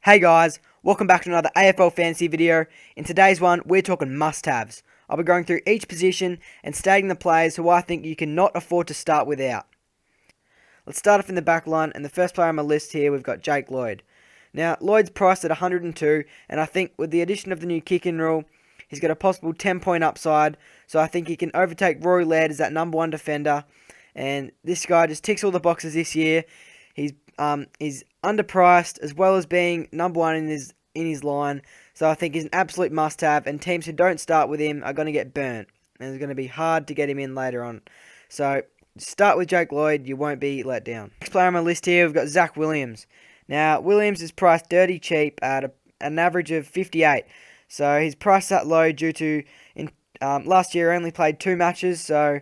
Hey guys, welcome back to another AFL Fantasy video. In today's one, we're talking must-haves. I'll be going through each position and stating the players who I think you cannot afford to start without. Let's start off in the back line, and the first player on my list here, we've got Jake Lloyd. Now, Lloyd's priced at 102, and I think with the addition of the new kick-in rule, he's got a possible 10-point upside, so I think he can overtake Rory Laird as that number one defender, and this guy just ticks all the boxes this year. He's underpriced as well as being number one in his line, so I think he's an absolute must-have. And teams who don't start with him are going to get burnt, and it's going to be hard to get him in later on. So start with Jake Lloyd, you won't be let down. Next player on my list here, we've got Zach Williams. Now Williams is priced dirty cheap at an average of 58, so he's priced that low due to last year only played 2 matches, so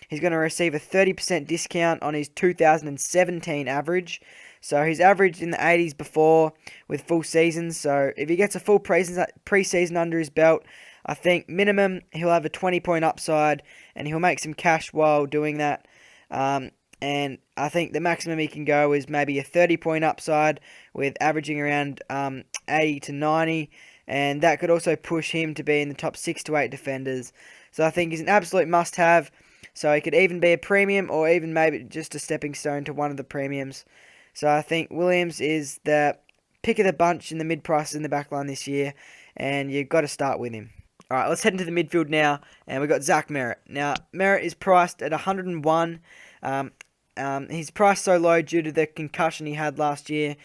he's going to receive a 30% discount on his 2017 average. So he's averaged in the 80s before with full seasons. So if he gets a full preseason under his belt, I think minimum he'll have a 20-point upside and he'll make some cash while doing that. And I think the maximum he can go is maybe a 30-point upside with averaging around 80 to 90. And that could also push him to be in the top 6 to 8 defenders. So I think he's an absolute must-have. So he could even be a premium or even maybe just a stepping stone to one of the premiums. So I think Williams is the pick of the bunch in the mid-prices in the back line this year, and you've got to start with him. Alright, let's head into the midfield now, and we've got Zach Merrett. Now, Merrett is priced at 101. He's priced so low due to the concussion he had last year,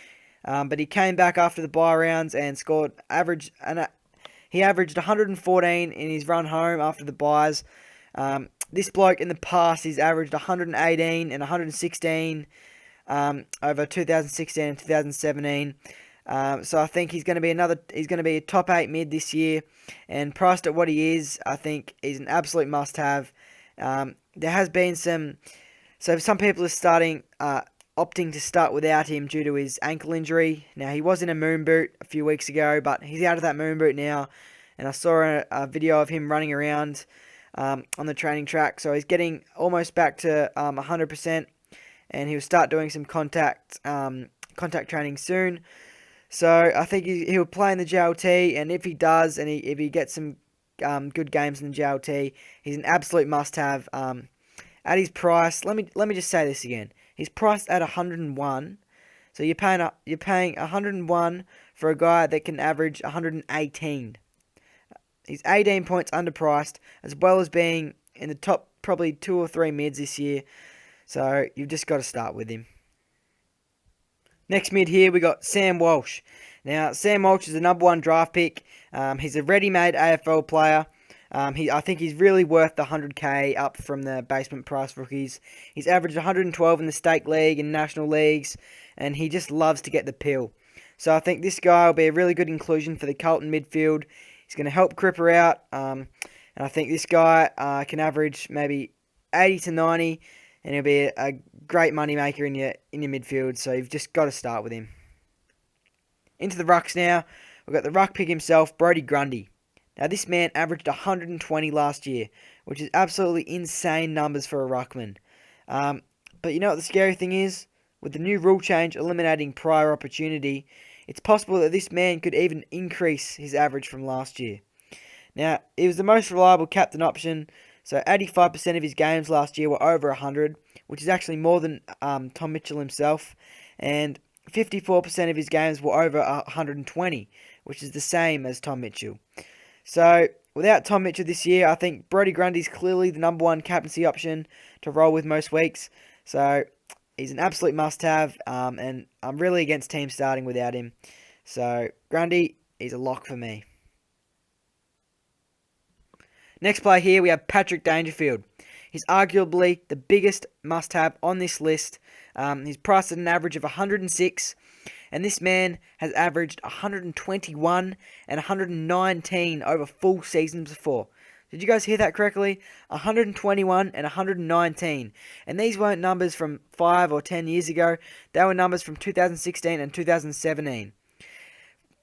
but he came back after the bye rounds and scored he averaged 114 in his run home after the byes. This bloke in the past, he's averaged 118 and 116 over 2016 and 2017. So I think he's going to be a top 8 mid this year, and priced at what he is, I think he's an absolute must-have. There has been some people are opting to start without him due to his ankle injury. Now, he was in a moon boot a few weeks ago, but he's out of that moon boot now, and I saw a video of him running around on the training track, so he's getting almost back to 100%. And he'll start doing some contact training soon. So I think he'll play in the JLT, and if he does, and if he gets some good games in the JLT, he's an absolute must-have. At his price, let me just say this again. He's priced at 101, so you're paying 101 for a guy that can average 118. He's 18 points underpriced, as well as being in the top probably 2 or 3 mids this year. So you've just got to start with him. Next mid here, we got Sam Walsh. Now, Sam Walsh is the number 1 draft pick. He's a ready-made AFL player. I think he's really worth the 100k up from the basement price rookies. He's averaged 112 in the State League and National Leagues, and he just loves to get the pill. So I think this guy will be a really good inclusion for the Carlton midfield. He's going to help Cripper out, and I think this guy can average maybe 80 to 90. And he'll be a great money maker in your midfield, so you've just got to start with him. Into the rucks now. We've got the ruck pick himself, GRUNDY. Now, this man averaged 120 last year, which is absolutely insane numbers for a ruckman. But you know what the scary thing is? With the new rule change eliminating prior opportunity, it's possible that this man could even increase his average from last year. Now, he was the most reliable captain option. So 85% of his games last year were over 100, which is actually more than Tom Mitchell himself. And 54% of his games were over 120, which is the same as Tom Mitchell. So without Tom Mitchell this year, I think GRUNDY is clearly the number 1 captaincy option to roll with most weeks. So he's an absolute must-have, and I'm really against teams starting without him. So GRUNDY is a lock for me. Next player here, we have Patrick Dangerfield. He's arguably the biggest must-have on this list. He's priced at an average of 106, and this man has averaged 121 and 119 over full seasons before. Did you guys hear that correctly? 121 and 119. And these weren't numbers from 5 or 10 years ago. They were numbers from 2016 and 2017.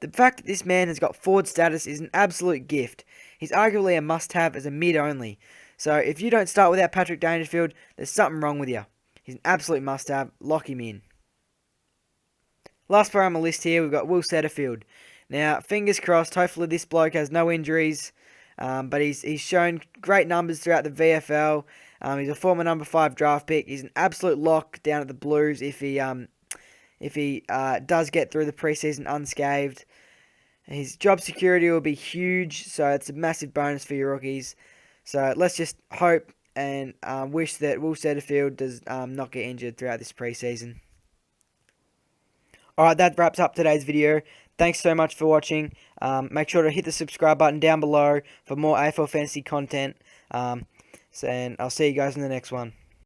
The fact that this man has got forward status is an absolute gift. He's arguably a must-have as a mid only. So if you don't start without Patrick Dangerfield, there's something wrong with you. He's an absolute must-have. Lock him in. Last player on my list here, we've got Will Setterfield. Now, fingers crossed, hopefully this bloke has no injuries, but he's shown great numbers throughout the VFL. He's a former number 5 draft pick. He's an absolute lock down at the Blues if he does get through the preseason unscathed. His job security will be huge, so it's a massive bonus for your rookies. So let's just hope and wish that Will Setterfield does not get injured throughout this preseason. Alright, that wraps up today's video. Thanks so much for watching. Make sure to hit the subscribe button down below for more AFL Fantasy content. And I'll see you guys in the next one.